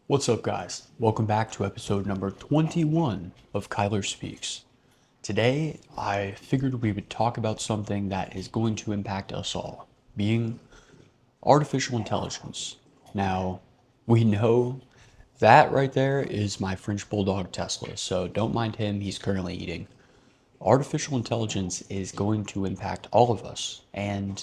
What's up, guys? Welcome back to episode number 21 of Kyler Speaks. Today, I figured we would talk about something that is going to impact us all, being artificial intelligence. Now, we know that right there is my French Bulldog Tesla, so don't mind him, he's currently eating. Artificial intelligence is going to impact all of us, and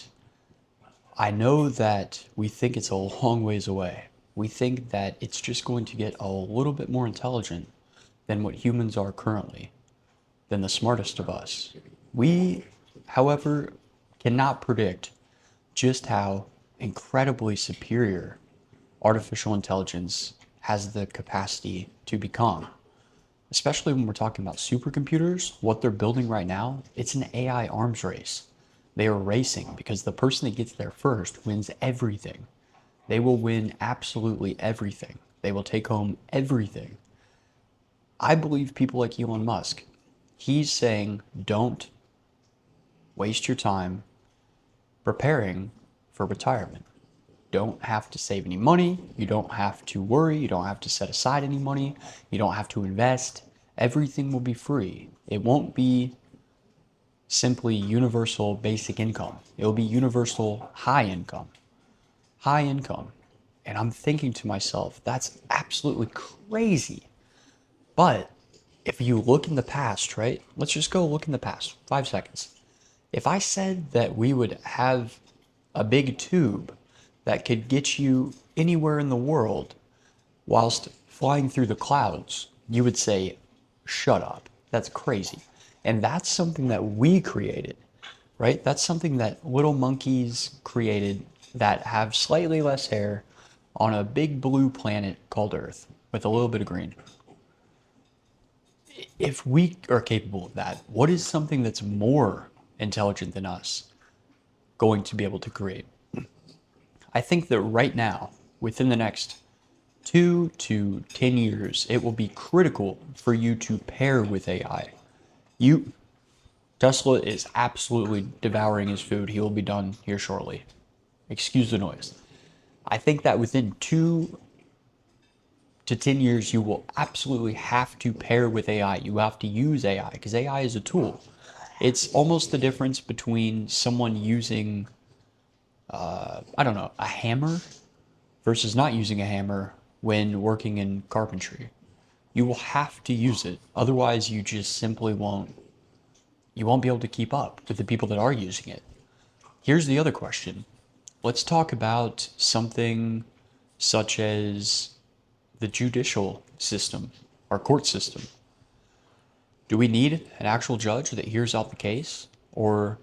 I know that we think it's a long ways away. We think that it's just going to get a little bit more intelligent than what humans are currently, than the smartest of us. We, however, cannot predict just how incredibly superior artificial intelligence has the capacity to become. Especially when we're talking about supercomputers, what they're building right now, it's an AI arms race. They are racing because the person that gets there first wins everything. They will win absolutely everything. They will take home everything. I believe people like Elon Musk, he's saying, don't waste your time preparing for retirement. Don't have to save any money. You don't have to worry. You don't have to set aside any money. You don't have to invest. Everything will be free. It won't be simply universal basic income. It will be universal high income. High income. And I'm thinking to myself, that's absolutely crazy. But if you look in the past, right? Let's just go look in the past, 5 seconds. If I said that we would have a big tube that could get you anywhere in the world whilst flying through the clouds, you would say, shut up. That's crazy. And that's something that we created, right? That's something that little monkeys created that have slightly less hair on a big blue planet called Earth with a little bit of green. If we are capable of that, what is something that's more intelligent than us going to be able to create? I think that right now, within the next 2 to 10 years, it will be critical for you to pair with AI. Tesla is absolutely devouring his food. He will be done here shortly. Excuse the noise. I think that within 2 to 10 years, you will absolutely have to pair with AI. You have to use AI because AI is a tool. It's almost the difference between someone using, I don't know, a hammer versus not using a hammer when working in carpentry. You will have to use it. Otherwise, you just simply won't. You won't be able to keep up with the people that are using it. Here's the other question. Let's talk about something such as the judicial system, our court system. Do we need an actual judge that hears out the case? Or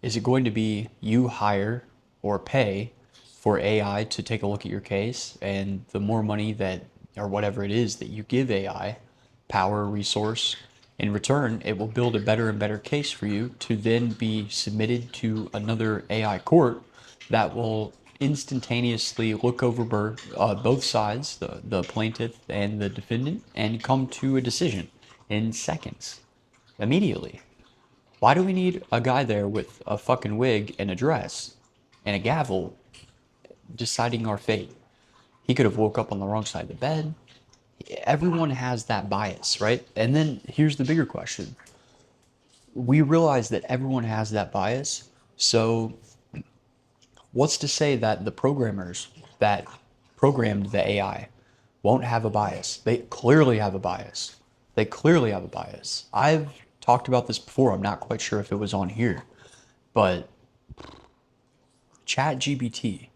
is it going to be you hire or pay for AI to take a look at your case, and the more money that, or whatever it is that you give AI, power, resource, in return, it will build a better and better case for you to then be submitted to another AI court that will instantaneously look over both sides, the plaintiff and the defendant, and come to a decision in seconds, immediately. Why do we need a guy there with a fucking wig and a dress and a gavel deciding our fate? He could have woke up on the wrong side of the bed. Everyone has that bias, right? And then here's the bigger question. We realize that everyone has that bias. So what's to say that the programmers that programmed the AI won't have a bias? They clearly have a bias. They clearly have a bias. I've talked about this before. I'm not quite sure if it was on here, but ChatGPT,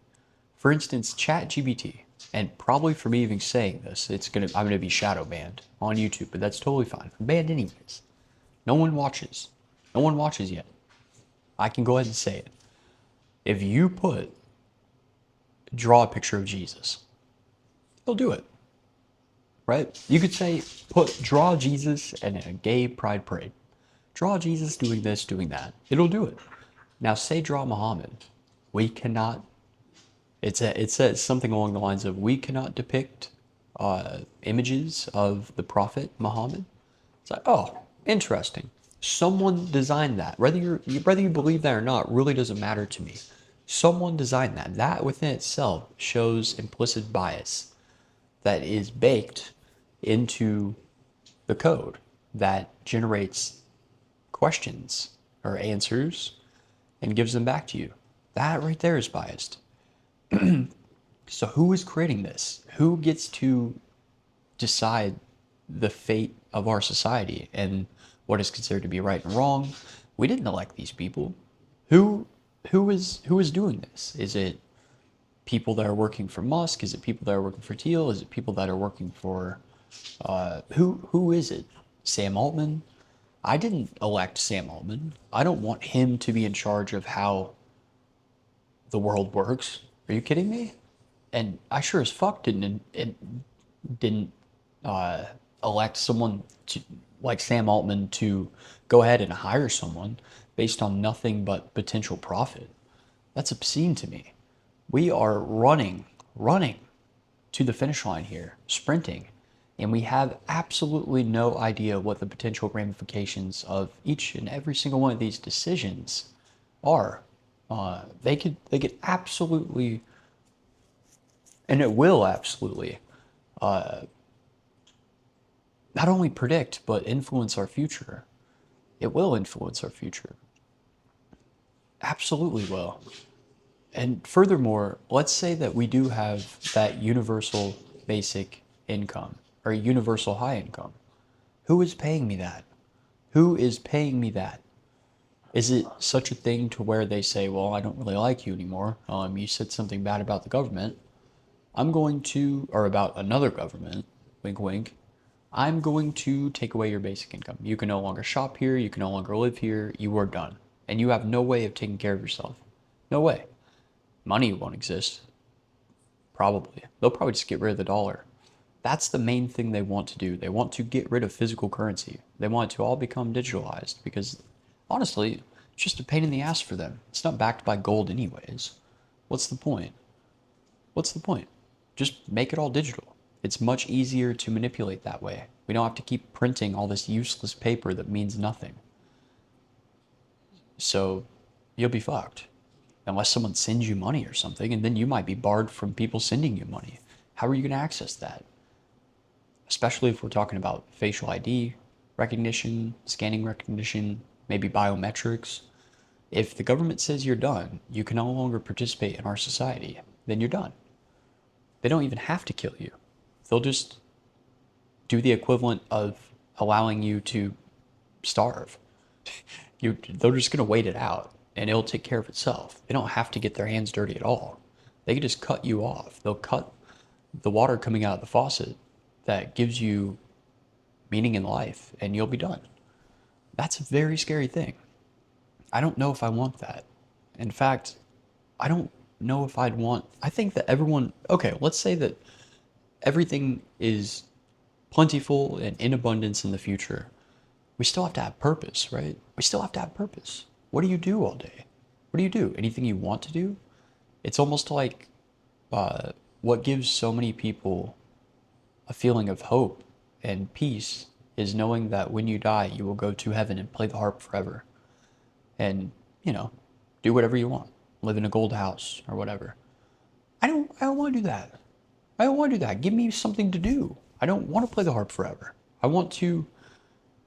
for instance, ChatGPT, and probably for me even saying this, I'm gonna be shadow banned on YouTube, but that's totally fine. I'm banned anyways. No one watches. No one watches yet. I can go ahead and say it. If you draw a picture of Jesus, he'll do it, right? You could say, draw Jesus in a gay pride parade. Draw Jesus doing this, doing that. It'll do it. Now say draw Muhammad. We cannot, it says something along the lines of, we cannot depict images of the Prophet Muhammad. It's like, oh, interesting. Someone designed that. Whether you believe that or not really doesn't matter to me. Someone designed that. That within itself shows implicit bias. that is baked into the code that generates questions or answers and gives them back to you. That right there is biased. So who is creating this? Who gets to decide the fate of our society and what is considered to be right and wrong? We didn't elect these people. Who who is doing this? Is it people that are working for Musk? Is it people that are working for Teal? Is it people that are working for who is it? Sam Altman? I didn't elect Sam Altman. I don't want him to be in charge of how the world works. Are you kidding me? And I sure as fuck didn't uh, elect someone to like Sam Altman to go ahead and hire someone based on nothing but potential profit. That's obscene to me. We are running to the finish line here, sprinting, and we have absolutely no idea what the potential ramifications of each and every single one of these decisions are. They could absolutely, and it will absolutely, not only predict but influence our future. It will influence our future. Absolutely will. And furthermore, let's say that we do have that universal basic income or universal high income. Who is paying me that? Who is paying me that? Is it such a thing to where they say, well, I don't really like you anymore. You said something bad about the government. I'm going to, or about another government, wink, wink, I'm going to take away your basic income. You can no longer shop here. You can no longer live here. You are done. And you have no way of taking care of yourself. No way. Money won't exist. Probably. They'll probably just get rid of the dollar. That's the main thing they want to do. They want to get rid of physical currency. They want it to all become digitalized because, honestly, it's just a pain in the ass for them. It's not backed by gold anyways. What's the point? What's the point? Just make it all digital. It's much easier to manipulate that way. We don't have to keep printing all this useless paper that means nothing. So you'll be fucked. Unless someone sends you money or something, and then you might be barred from people sending you money. How are you going to access that? Especially if we're talking about facial ID recognition, scanning recognition, maybe biometrics. If the government says you're done, you can no longer participate in our society, then you're done. They don't even have to kill you. They'll just do the equivalent of allowing you to starve. They're just going to wait it out and it'll take care of itself. They don't have to get their hands dirty at all. They can just cut you off. They'll cut the water coming out of the faucet that gives you meaning in life and you'll be done. That's a very scary thing. I don't know if I want that. In fact, I don't know if I think that everyone, okay, let's say that everything is plentiful and in abundance in the future. We still have to have purpose, right? We still have to have purpose. What do you do all day? What do you do? Anything you want to do? It's almost like what gives so many people a feeling of hope and peace is knowing that when you die, you will go to heaven and play the harp forever. And, do whatever you want. Live in a gold house or whatever. I don't want to do that. I don't want to do that. Give me something to do. I don't want to play the harp forever. I want to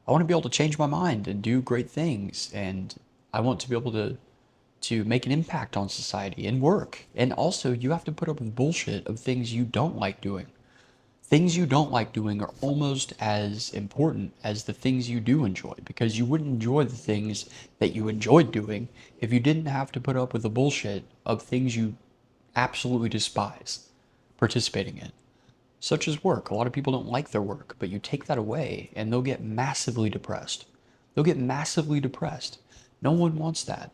be able to change my mind and do great things, and I want to be able to make an impact on society and work. And also, you have to put up with bullshit of things you don't like doing. Things you don't like doing are almost as important as the things you do enjoy, because you wouldn't enjoy the things that you enjoyed doing if you didn't have to put up with the bullshit of things you absolutely despise participating in, such as work. A lot of people don't like their work, but you take that away and they'll get massively depressed. They'll get massively depressed. No one wants that.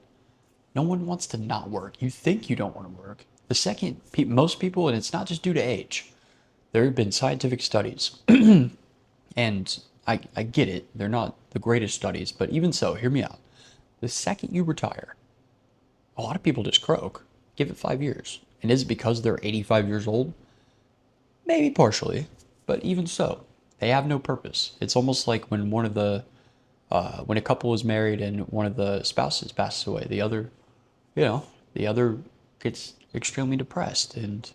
No one wants to not work. You think you don't want to work. The second, most people, and it's not just due to age, there have been scientific studies, and I get it, they're not the greatest studies, but even so, hear me out. The second you retire, a lot of people just croak. Give it 5 years. And is it because they're 85 years old? Maybe partially, but even so, they have no purpose. It's almost like when when a couple is married and one of the spouses passes away, the other gets extremely depressed and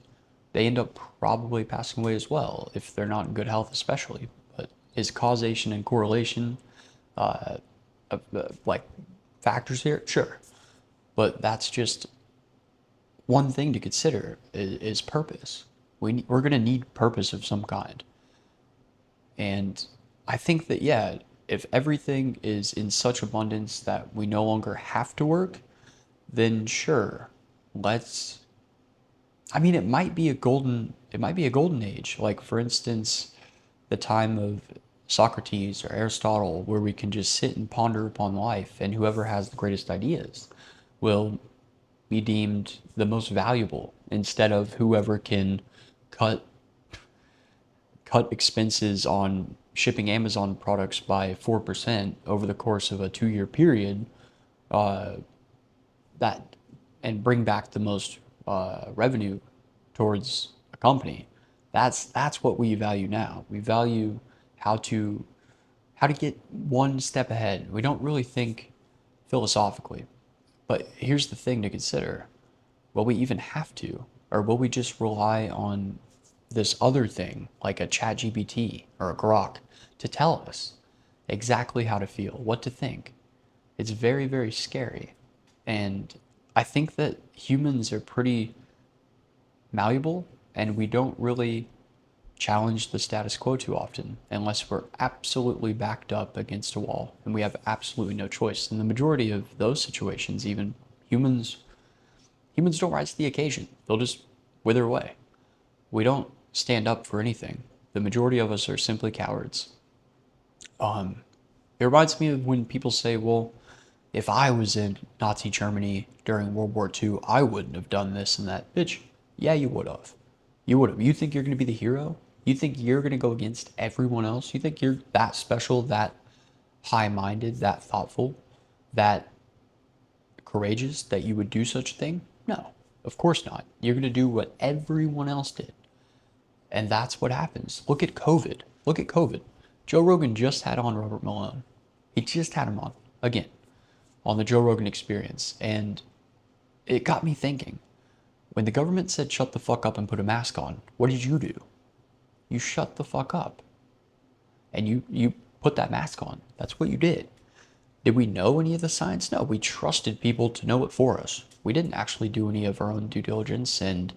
they end up probably passing away as well if they're not in good health, especially. But is causation and correlation like factors here? Sure. But that's just one thing to consider is purpose. We're going to need purpose of some kind. And I think that, yeah, if everything is in such abundance that we no longer have to work, then sure, let's, I mean, it might be a golden age. Like, for instance, the time of Socrates or Aristotle, where we can just sit and ponder upon life, and whoever has the greatest ideas will be deemed the most valuable instead of whoever can cut expenses on shipping Amazon products by 4% over the course of a 2 year period, uh, that and bring back the most revenue towards a company. That's what we value now. We value how to get one step ahead. We don't really think philosophically. But here's the thing to consider. Will we even have to? Or will we just rely on this other thing, like a ChatGPT or a Grok, to tell us exactly how to feel, what to think? It's very, very scary. And I think that humans are pretty malleable and we don't really challenge the status quo too often unless we're absolutely backed up against a wall and we have absolutely no choice. In the majority of those situations, even humans don't rise to the occasion. They'll just wither away. We don't stand up for anything. The majority of us are simply cowards. It reminds me of when people say, well, if I was in Nazi Germany during World War II, I wouldn't have done this and that. Bitch, yeah, you would have. You would have. You think you're going to be the hero? You think you're going to go against everyone else? You think you're that special, that high minded, that thoughtful, that courageous that you would do such a thing? No, of course not. You're going to do what everyone else did. And that's what happens. Look at COVID. Look at COVID. Joe Rogan just had on Robert Malone. He just had him on again on the Joe Rogan Experience. And it got me thinking. When the government said shut the fuck up and put a mask on, what did you do? You shut the fuck up. And you put that mask on. That's what you did. Did we know any of the science? No, we trusted people to know it for us. We didn't actually do any of our own due diligence and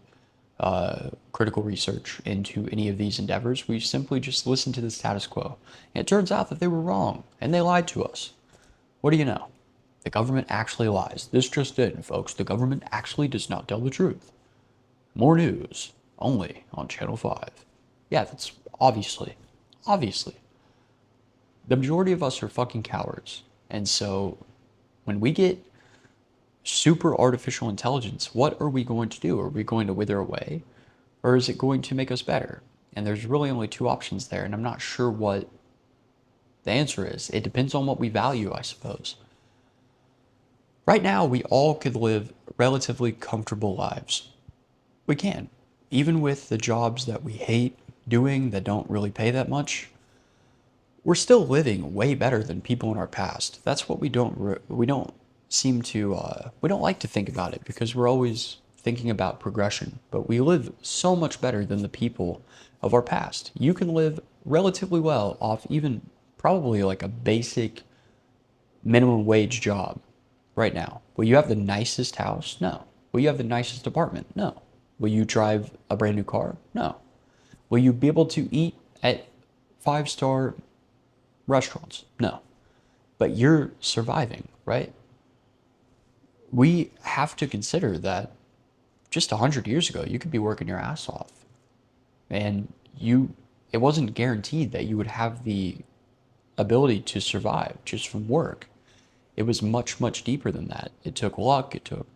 critical research into any of these endeavors. We simply just listened to the status quo. And it turns out that they were wrong, and they lied to us. What do you know? The government actually lies. This just in, folks. The government actually does not tell the truth. More news, only on Channel 5. Yeah, that's obviously. The majority of us are fucking cowards. And so when we get super artificial intelligence, what are we going to do? Are we going to wither away? Or is it going to make us better? And there's really only two options there, and I'm not sure what the answer is. It depends on what we value, I suppose. Right now, we all could live relatively comfortable lives. We can. Even with the jobs that we hate doing that don't really pay that much, we're still living way better than people in our past. That's what we don't seem to we don't like to think about it because we're always thinking about progression. But we live so much better than the people of our past. You can live relatively well off even probably like a basic minimum wage job right now. Will you have the nicest house? No. Will you have the nicest apartment? No. Will you drive a brand new car? No. Will you be able to eat at 5-star restaurants? No. But you're surviving, right? We have to consider that just 100 years ago, you could be working your ass off. And it wasn't guaranteed that you would have the ability to survive just from work. It was much, much deeper than that. It took luck, it took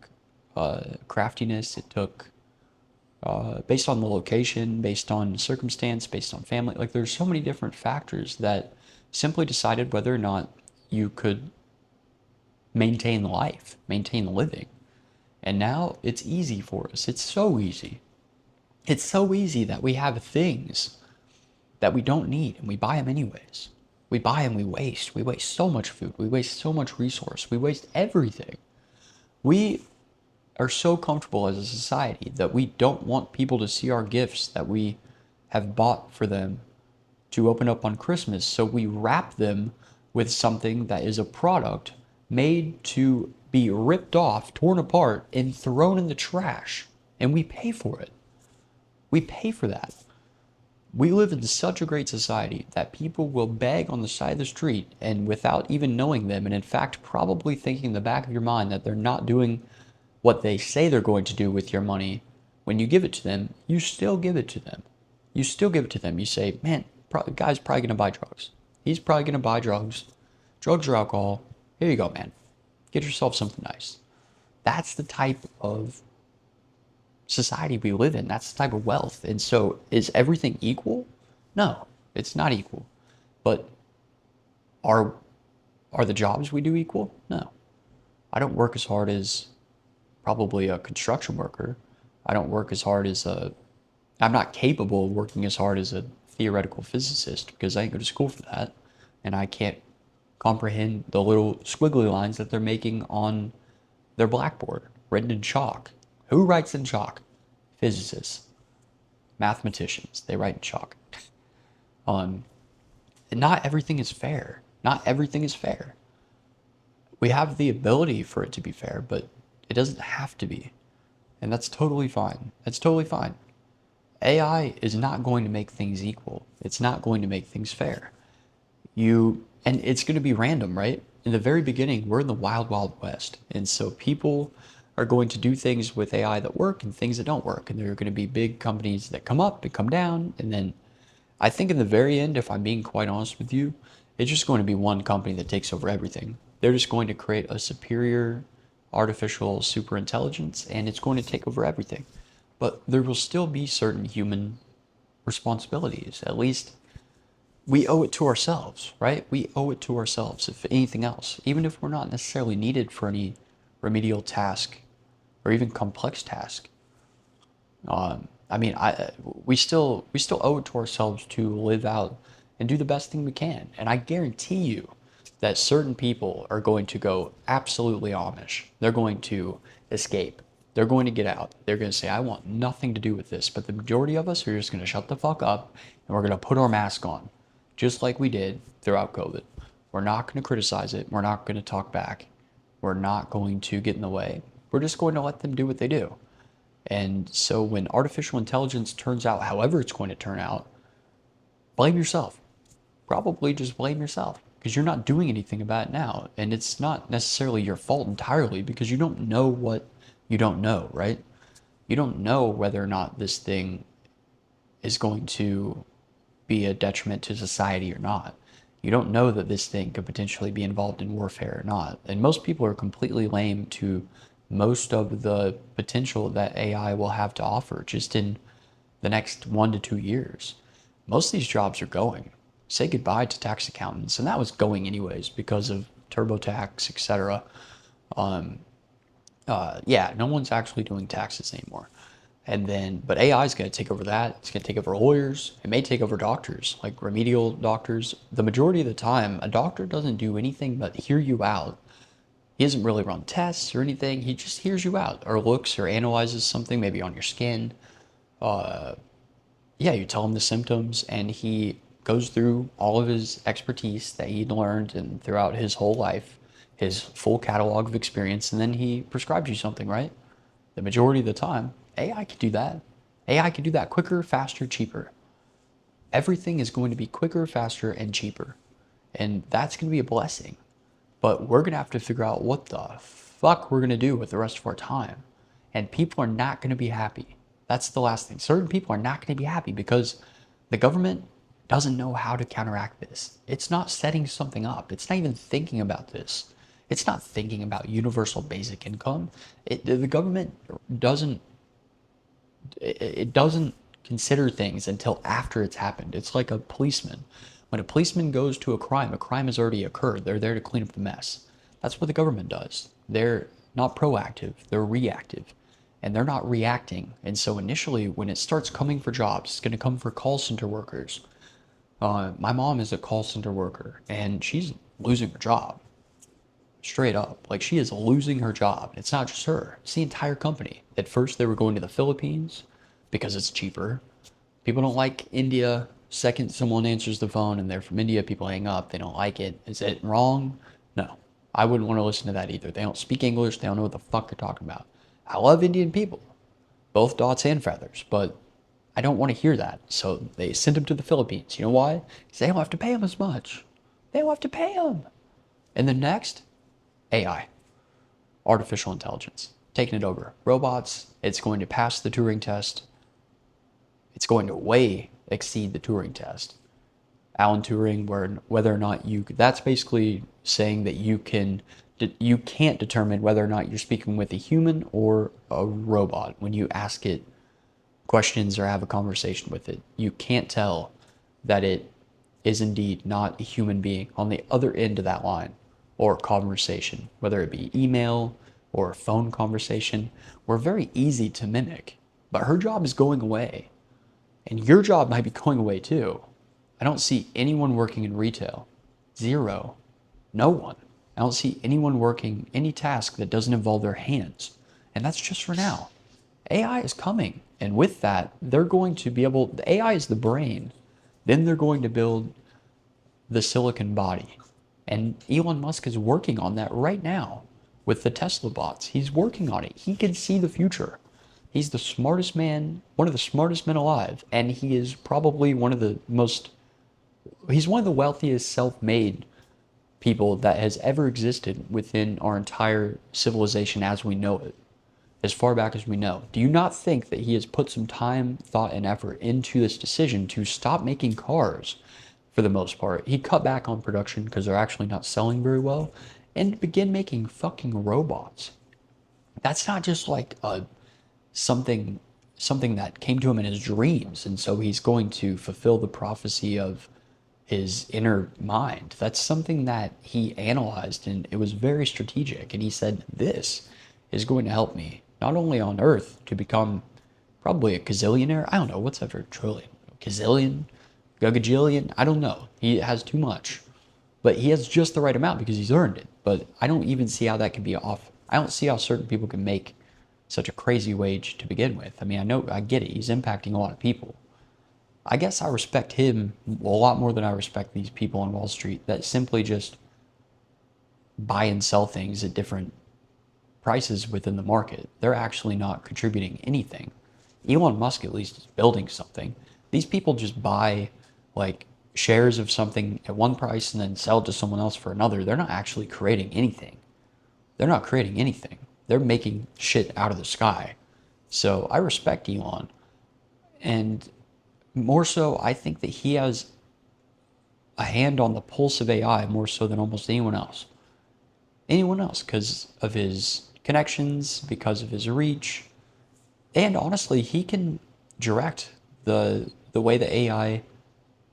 craftiness, it took based on the location, based on circumstance, based on family. Like there's so many different factors that simply decided whether or not you could maintain life, maintain living. And now it's easy for us. It's so easy. It's so easy that we have things that we don't need and we buy them anyways. We buy them, we waste. We waste so much food. We waste so much resource. We waste everything. We are so comfortable as a society that we don't want people to see our gifts that we have bought for them to open up on Christmas. So we wrap them with something that is a product made to be ripped off, torn apart, and thrown in the trash. And we pay for it. We pay for that. We live in such a great society that people will beg on the side of the street and without even knowing them, and in fact, probably thinking in the back of your mind that they're not doing what they say they're going to do with your money. When you give it to them, you still give it to them. You still give it to them. You say, man, guy's probably going to buy drugs. He's probably going to buy drugs or alcohol. Here you go, man. Get yourself something nice. That's the type of society we live in. That's the type of wealth. And so is everything equal? No, it's not equal. But are the jobs we do equal? No. I don't work as hard as probably a construction worker. I don't work as hard as I'm not capable of working as hard as a theoretical physicist because I didn't go to school for that. And I can't comprehend the little squiggly lines that they're making on their blackboard, written in chalk. Who writes in chalk? Physicists, mathematicians, they write in chalk. And not everything is fair. Not everything is fair. We have the ability for it to be fair, but it doesn't have to be. And that's totally fine. That's totally fine. AI is not going to make things equal. It's not going to make things fair. And it's going to be random, right? In the very beginning, we're in the wild, wild west. And so people are going to do things with AI that work and things that don't work. And there are going to be big companies that come up and come down. And then I think in the very end, if I'm being quite honest with you, it's just going to be one company that takes over everything. They're just going to create a superior artificial super intelligence and it's going to take over everything. But there will still be certain human responsibilities. At least we owe it to ourselves, right? We owe it to ourselves, if anything else, even if we're not necessarily needed for any remedial task or even complex task. I mean, we still owe it to ourselves to live out and do the best thing we can. And I guarantee you that certain people are going to go absolutely Amish. They're going to escape. They're going to get out. They're going to say, I want nothing to do with this. But the majority of us are just going to shut the fuck up and we're going to put our mask on, just like we did throughout COVID. We're not going to criticize it. We're not going to talk back. We're not going to get in the way. We're just going to let them do what they do. And so when artificial intelligence turns out however it's going to turn out, blame yourself. Probably just blame yourself because you're not doing anything about it now. And it's not necessarily your fault entirely because you don't know what you don't know, right? You don't know whether or not this thing is going to be a detriment to society or not. You don't know that this thing could potentially be involved in warfare or not. And most people are completely lame to most of the potential that AI will have to offer just in the next 1 to 2 years. Most of these jobs are going. Say goodbye to tax accountants, and that was going anyways because of TurboTax, etc. Yeah, no one's actually doing taxes anymore. But AI is going to take over that. It's going to take over lawyers. It may take over doctors, like remedial doctors. The majority of the time, a doctor doesn't do anything but hear you out. He doesn't really run tests or anything. He just hears you out or looks or analyzes something maybe on your skin. Yeah, you tell him the symptoms and he goes through all of his expertise that he learned and throughout his whole life, his full catalog of experience, and then he prescribes you something, right? The majority of the time, AI can do that. AI can do that quicker, faster, cheaper. Everything is going to be quicker, faster, and cheaper. And that's going to be a blessing. But we're going to have to figure out what the fuck we're going to do with the rest of our time. And people are not going to be happy. That's the last thing. Certain people are not going to be happy because the government doesn't know how to counteract this. It's not setting something up. It's not even thinking about this. It's not thinking about universal basic income. The government doesn't consider things until after it's happened. It's like a policeman. When a policeman goes to a crime has already occurred. They're there to clean up the mess. That's what the government does. They're not proactive, they're reactive. And they're not reacting. And so initially, when it starts coming for jobs, it's going to come for call center workers. My mom is a call center worker, and she's losing her job. Straight up. Like, she is losing her job. It's not just her, it's the entire company. At first, they were going to the Philippines because it's cheaper. People don't like India. Second, someone answers the phone and they're from India, people hang up. They don't like it. Is it wrong? No. I wouldn't want to listen to that either. They don't speak English. They don't know what the fuck they're talking about. I love Indian people, both dots and feathers, but I don't want to hear that. So they sent him to the Philippines. You know why? Because they don't have to pay him as much. They don't have to pay him. And then next, AI, artificial intelligence, taking it over. Robots, it's going to pass the Turing test. It's going to way exceed the Turing test. Alan Turing, whether or not that's basically saying that you can't determine whether or not you're speaking with a human or a robot when you ask it questions or have a conversation with it. You can't tell that it is indeed not a human being on the other end of that line or conversation, whether it be email or a phone conversation. We're very easy to mimic, but her job is going away. And your job might be going away too. I don't see anyone working in retail. Zero. No one. I don't see anyone working any task that doesn't involve their hands. And that's just for now. AI is coming. And with that, they're going to be able, the AI is the brain. Then they're going to build the silicon body. And Elon Musk is working on that right now with the Tesla bots. He's working on it. He can see the future. He's the smartest man, one of the smartest men alive, and he is probably he's one of the wealthiest self-made people that has ever existed within our entire civilization as we know it, as far back as we know. Do you not think that he has put some time, thought, and effort into this decision to stop making cars for the most part? He cut back on production because they're actually not selling very well and begin making fucking robots. That's not just like something that came to him in his dreams, and so he's going to fulfill the prophecy of his inner mind. That's something that he analyzed, and it was very strategic. And he said, this is going to help me not only on Earth to become probably a gazillionaire. I don't know, what's ever trillion? Gazillion? Gagajillion? I don't know. He has too much. But he has just the right amount because he's earned it. But I don't even see how that can be off. I don't see how certain people can make such a crazy wage to begin with. I mean, I get it. He's impacting a lot of people. I guess I respect him a lot more than I respect these people on Wall Street that simply just buy and sell things at different prices within the market. They're actually not contributing anything. Elon Musk at least is building something. These people just buy like shares of something at one price and then sell it to someone else for another. They're not actually creating anything. They're not creating anything. They're making shit out of the sky. So I respect Elon. And more so, I think that he has a hand on the pulse of AI more so than almost anyone else. Anyone else, because of his connections, because of his reach. And honestly, he can direct the way the AI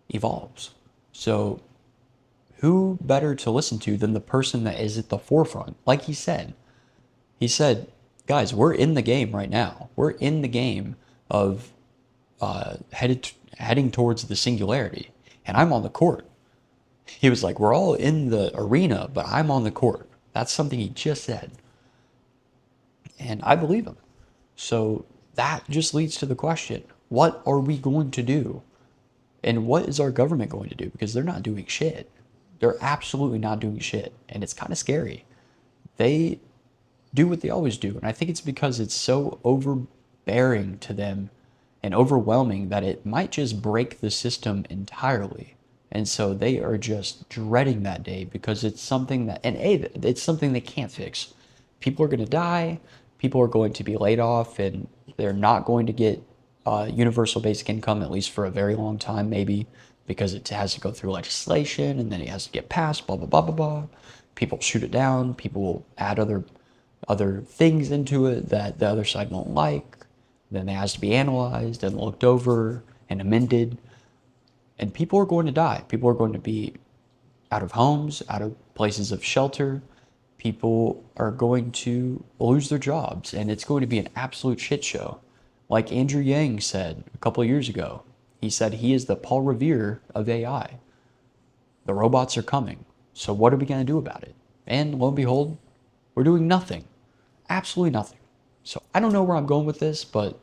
evolves. So who better to listen to than the person that is at the forefront? Like he said, guys, we're in the game right now. We're in the game of heading towards the singularity, and I'm on the court. He was like, we're all in the arena, but I'm on the court. That's something he just said. And I believe him. So that just leads to the question, what are we going to do? And what is our government going to do? Because they're not doing shit. They're absolutely not doing shit. And it's kind of scary. They do what they always do. And I think it's because it's so overbearing to them and overwhelming that it might just break the system entirely. And so they are just dreading that day because it's something that, and it's something they can't fix. People are going to die. People are going to be laid off, and they're not going to get universal basic income, at least for a very long time, maybe, because it has to go through legislation, and then it has to get passed, blah, blah, blah, blah, blah. People shoot it down. People will add other things into it that the other side won't like. Then it has to be analyzed and looked over and amended. And people are going to die. People are going to be out of homes, out of places of shelter. People are going to lose their jobs, and it's going to be an absolute shit show. Like Andrew Yang said a couple of years ago, he said he is the Paul Revere of AI. The robots are coming. So what are we going to do about it? And lo and behold, we're doing nothing. Absolutely nothing. So I don't know where I'm going with this, but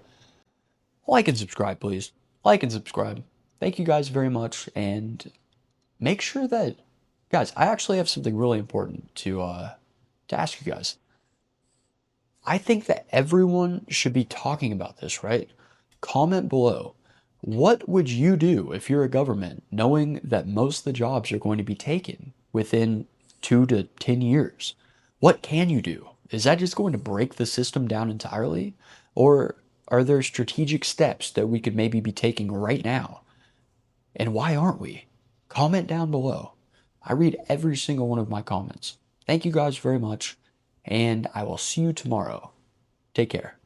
like and subscribe, please. Like and subscribe. Thank you guys very much. And make sure that, guys, I actually have something really important to ask you guys. I think that everyone should be talking about this, right? Comment below. What would you do if you're a government knowing that most of the jobs are going to be taken within 2 to 10 years? What can you do? Is that just going to break the system down entirely? Or are there strategic steps that we could maybe be taking right now? And why aren't we? Comment down below. I read every single one of my comments. Thank you guys very much, and I will see you tomorrow. Take care.